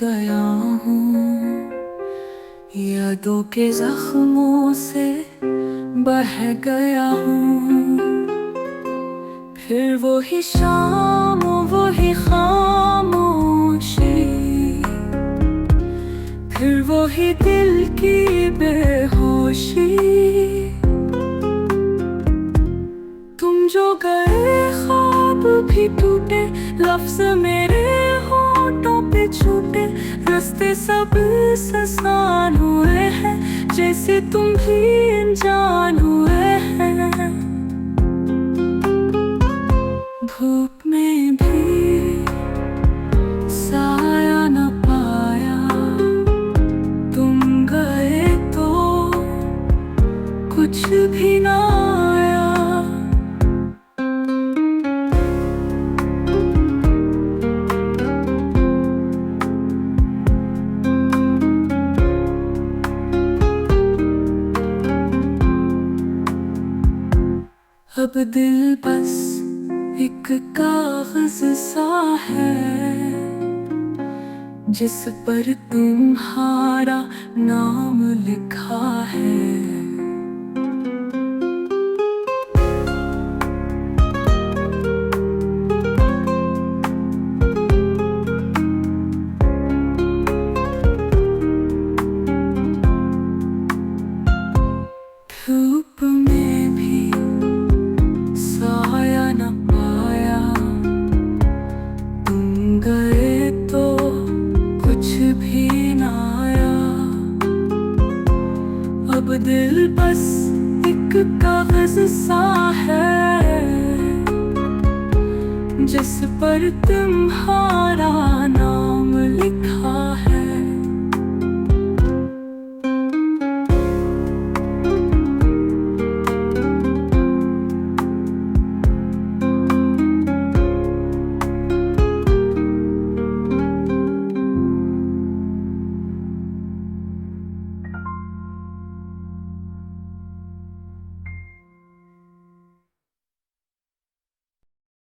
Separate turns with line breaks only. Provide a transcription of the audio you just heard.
गया हूँ, यादों के जख्मों से बह गया हूँ। फिर वही शाम वही खामोशी, फिर वही दिल की बेहोशी। तुम जो गए ख्वाब भी टूटे, लफ्ज मेरे होठों पे छूटे। रास्ते सब सुनसान हुए हैं, जैसे तुम भी अनजान हुए हैं। धूप में भी साया न पाया, तुम गए तो कुछ भी ना आया। अब दिल बस एक कागज सा है, जिस पर तुम्हारा नाम लिखा है। धूप में भी साया न पाया, तुम गए तो कुछ भी ना आया। अब दिल बस एक कागज सा है, जिस पर तुम्हारा